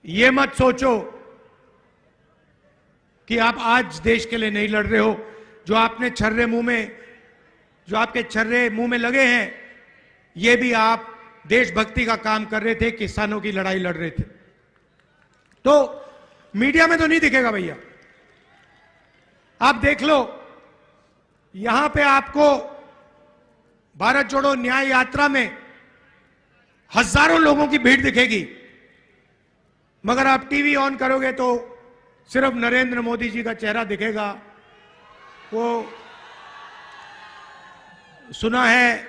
ये मत सोचो कि आप आज देश के लिए नहीं लड़ रहे हो। जो आपके छर्रे मुंह में लगे हैं, ये भी आप देशभक्ति का काम कर रहे थे, किसानों की लड़ाई लड़ रहे थे। तो मीडिया में तो नहीं दिखेगा भैया। आप देख लो, यहां पे आपको भारत जोड़ो न्याय यात्रा में हजारों लोगों की भीड़ दिखेगी, मगर आप टीवी ऑन करोगे तो सिर्फ नरेंद्र मोदी जी का चेहरा दिखेगा। वो सुना है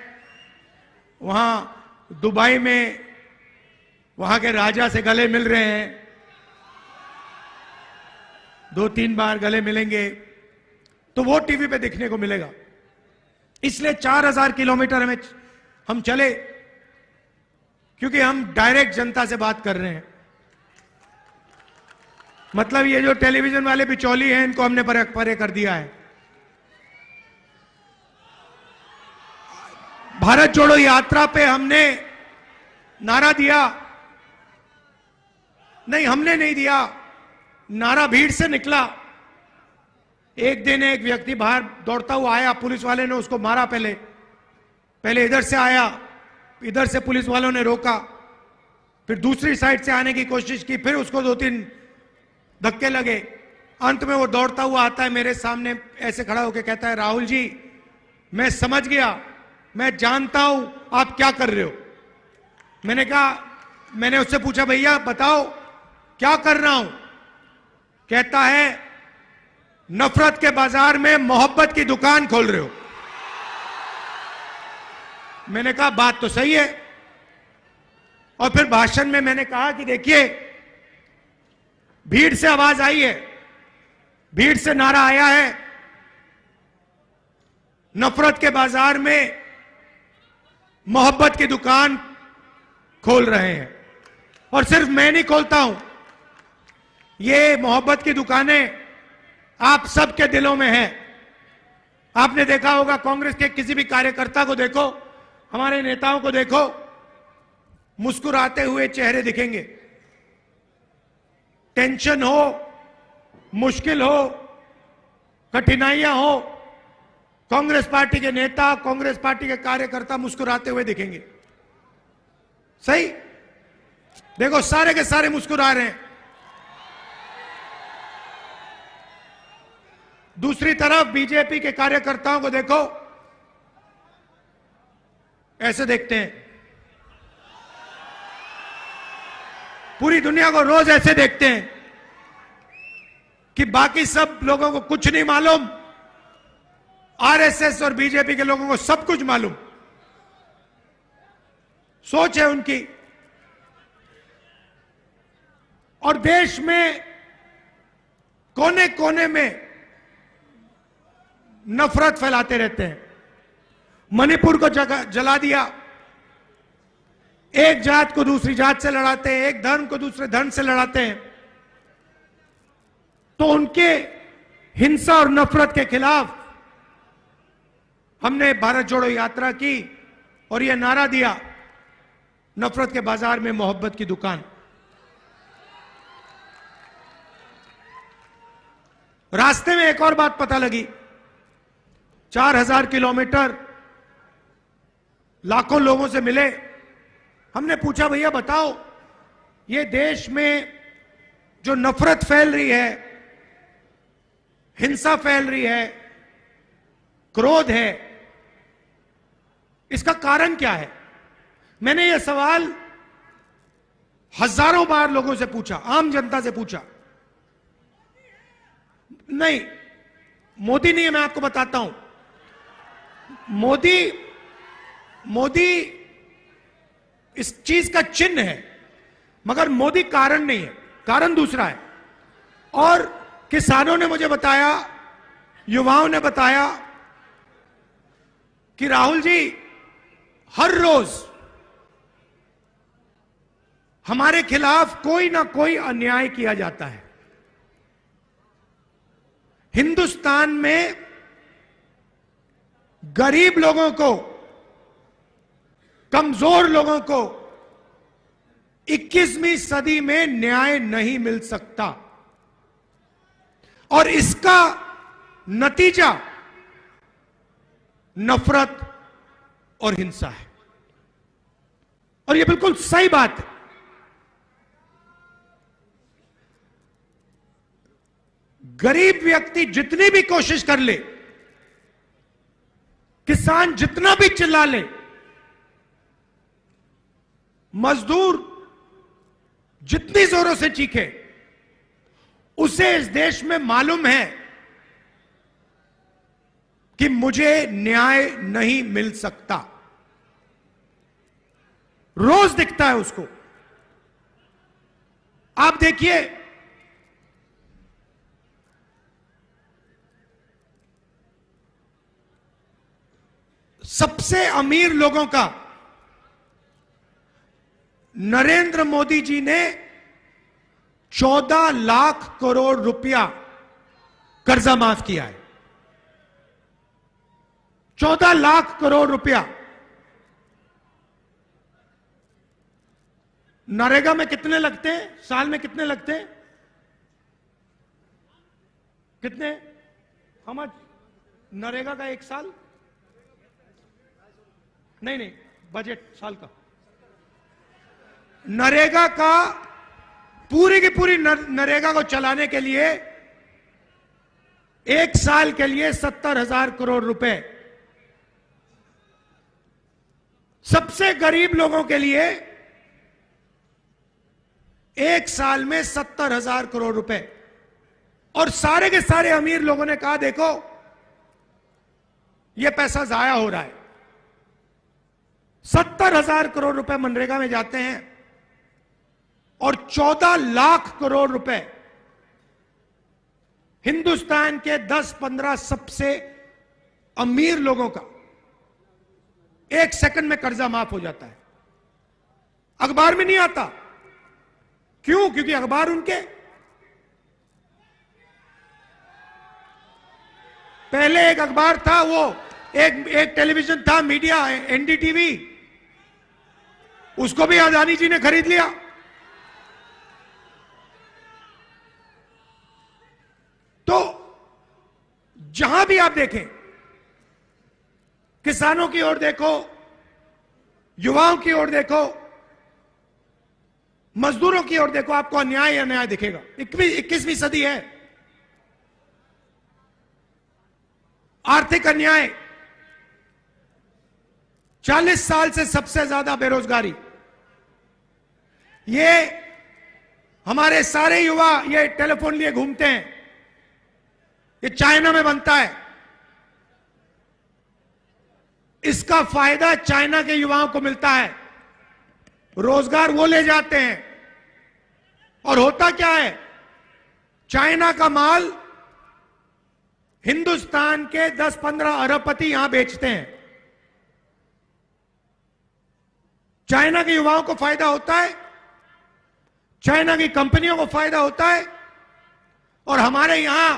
वहां दुबई में वहां के राजा से गले मिल रहे हैं, 2-3 बार गले मिलेंगे, तो वो टीवी पे दिखने को मिलेगा। इसलिए 4000 किलोमीटर हम चले, क्योंकि हम डायरेक्ट जनता से बात कर रहे हैं। मतलब ये जो टेलीविजन वाले बिचौली हैं, इनको हमने परे कर दिया है। भारत जोड़ो यात्रा पे हमने नारा दिया, नहीं हमने नहीं दिया, नारा भीड़ से निकला। एक दिन एक व्यक्ति बाहर दौड़ता हुआ आया, पुलिस वाले ने उसको मारा। पहले इधर से आया, इधर से पुलिस वालों ने रोका, फिर दूसरी साइड से आने की कोशिश की, फिर उसको 2-3 धक्के लगे। अंत में वो दौड़ता हुआ आता है मेरे सामने, ऐसे खड़ा होकर कहता है, राहुल जी मैं समझ गया, मैं जानता हूं आप क्या कर रहे हो। मैंने उससे पूछा, भैया बताओ क्या कर रहा हूं। कहता है, नफरत के बाजार में मोहब्बत की दुकान खोल रहे हो। मैंने कहा बात तो सही है। और फिर भाषण में मैंने कहा कि देखिए, भीड़ से आवाज आई है, भीड़ से नारा आया है, नफरत के बाजार में मोहब्बत की दुकान खोल रहे हैं। और सिर्फ मैं नहीं खोलता हूं, ये मोहब्बत की दुकानें आप सबके दिलों में हैं। आपने देखा होगा, कांग्रेस के किसी भी कार्यकर्ता को देखो, हमारे नेताओं को देखो, मुस्कुराते हुए चेहरे दिखेंगे। टेंशन हो, मुश्किल हो, कठिनाइयां हो, कांग्रेस पार्टी के नेता, कांग्रेस पार्टी के कार्यकर्ता मुस्कुराते हुए दिखेंगे। सही? देखो सारे के सारे मुस्कुरा रहे हैं। दूसरी तरफ बीजेपी के कार्यकर्ताओं को देखो, ऐसे देखते हैं। पूरी दुनिया को रोज ऐसे देखते हैं कि बाकी सब लोगों को कुछ नहीं मालूम, आरएसएस और बीजेपी के लोगों को सब कुछ मालूम। सोच है उनकी। और देश में कोने कोने में नफरत फैलाते रहते हैं। मणिपुर को जला दिया, एक जात को दूसरी जात से लड़ाते हैं, एक धर्म को दूसरे धर्म से लड़ाते हैं। तो उनके हिंसा और नफरत के खिलाफ हमने भारत जोड़ो यात्रा की और यह नारा दिया, नफरत के बाजार में मोहब्बत की दुकान। रास्ते में एक और बात पता लगी, 4000 किलोमीटर लाखों लोगों से मिले। हमने पूछा, भैया बताओ, ये देश में जो नफरत फैल रही है, हिंसा फैल रही है, क्रोध है, इसका कारण क्या है? मैंने यह सवाल हजारों बार लोगों से पूछा, आम जनता से पूछा। नहीं, मोदी नहीं है, मैं आपको बताता हूं। मोदी इस चीज का चिन्ह है, मगर मोदी कारण नहीं है, कारण दूसरा है। और किसानों ने मुझे बताया, युवाओं ने बताया कि राहुल जी, हर रोज हमारे खिलाफ कोई ना कोई अन्याय किया जाता है। हिंदुस्तान में गरीब लोगों को, कमजोर लोगों को 21वीं सदी में न्याय नहीं मिल सकता और इसका नतीजा नफरत और हिंसा है। और यह बिल्कुल सही बात है। गरीब व्यक्ति जितनी भी कोशिश कर ले, किसान जितना भी चिल्ला ले, मजदूर जितनी जोरों से चीखे, उसे इस देश में मालूम है कि मुझे न्याय नहीं मिल सकता। रोज दिखता है उसको। आप देखिए, सबसे अमीर लोगों का नरेंद्र मोदी जी ने 14 लाख करोड़ रुपया कर्जा माफ किया है। 14 लाख करोड़ रुपया। नरेगा में कितने लगते हैं? साल में कितने लगते हैं? कितने? हम नरेगा का एक साल? नहीं, बजट साल का। नरेगा का पूरी की पूरी नरेगा को चलाने के लिए एक साल के लिए 70,000 करोड़ रुपए। सबसे गरीब लोगों के लिए एक साल में 70,000 करोड़ रुपए। और सारे के सारे अमीर लोगों ने कहा, देखो यह पैसा जाया हो रहा है। 70,000 करोड़ रुपए मनरेगा में जाते हैं और 14 लाख करोड़ रुपए हिंदुस्तान के 10-15 सबसे अमीर लोगों का एक सेकंड में कर्जा माफ हो जाता है। अखबार में नहीं आता। क्यों? क्योंकि अखबार उनके। पहले एक अखबार था, वो एक टेलीविजन था, मीडिया, एनडीटीवी, उसको भी अदानी जी ने खरीद लिया। तो जहां भी आप देखें, किसानों की ओर देखो, युवाओं की ओर देखो, मजदूरों की ओर देखो, आपको अन्याय अन्याय दिखेगा। 21वीं सदी है। आर्थिक अन्याय, 40 साल से सबसे ज्यादा बेरोजगारी। ये हमारे सारे युवा ये टेलीफोन लिए घूमते हैं। ये चाइना में बनता है। इसका फायदा चाइना के युवाओं को मिलता है। रोजगार वो ले जाते हैं। और होता क्या है? चाइना का माल हिंदुस्तान के 10-15 अरबपति यहां बेचते हैं। चाइना के युवाओं को फायदा होता है, चाइना की कंपनियों को फायदा होता है, और हमारे यहां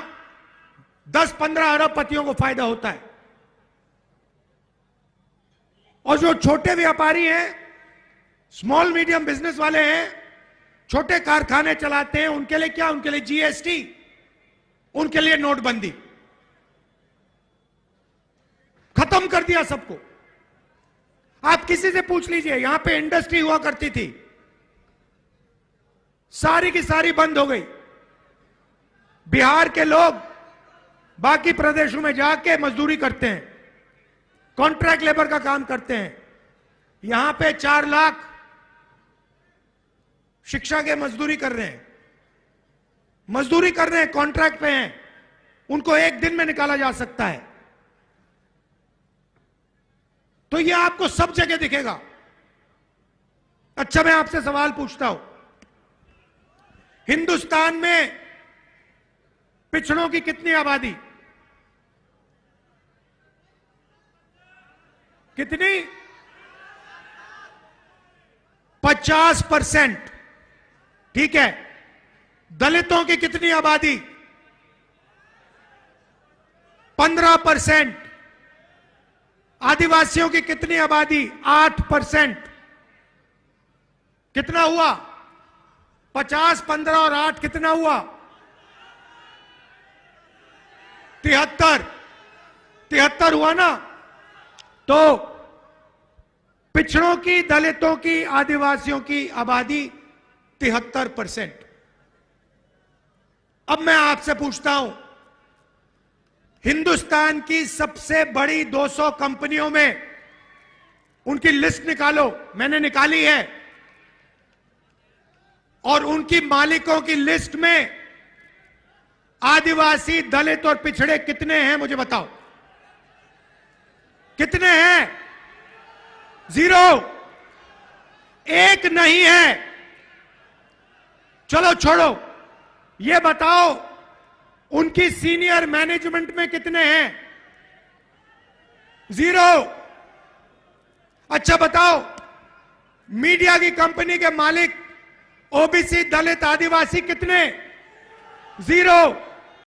10-15 अरबपतियों को फायदा होता है। और जो छोटे व्यापारी हैं, स्मॉल मीडियम बिजनेस वाले हैं, छोटे कारखाने चलाते हैं, उनके लिए क्या? उनके लिए जीएसटी, उनके लिए नोटबंदी। खत्म कर दिया सबको। आप किसी से पूछ लीजिए, यहां पे इंडस्ट्री हुआ करती थी, सारी की सारी बंद हो गई। बिहार के लोग बाकी प्रदेशों में जाके मजदूरी करते हैं, कॉन्ट्रैक्ट लेबर का काम करते हैं। यहां पे 4 लाख शिक्षा के मजदूरी कर रहे हैं, कॉन्ट्रैक्ट पे हैं। उनको एक दिन में निकाला जा सकता है। तो यह आपको सब जगह दिखेगा। अच्छा, मैं आपसे सवाल पूछता हूं, हिंदुस्तान में पिछड़ों की कितनी आबादी? कितनी? 50%। ठीक है। दलितों की कितनी आबादी? 15%। आदिवासियों की कितनी आबादी? 8%। कितना हुआ? 50, 15 और 8 कितना हुआ? 73 हुआ ना? तो पिछड़ों की, दलितों की, आदिवासियों की आबादी 73%। अब मैं आपसे पूछता हूं, हिंदुस्तान की सबसे बड़ी 200 कंपनियों में उनकी लिस्ट निकालो। मैंने निकाली है। और उनकी मालिकों की लिस्ट में आदिवासी, दलित और पिछड़े कितने हैं मुझे बताओ? कितने हैं? 0, एक नहीं है। चलो छोड़ो, ये बताओ उनकी सीनियर मैनेजमेंट में कितने हैं? 0। अच्छा बताओ, मीडिया की कंपनी के मालिक ओबीसी, दलित, आदिवासी कितने? 0।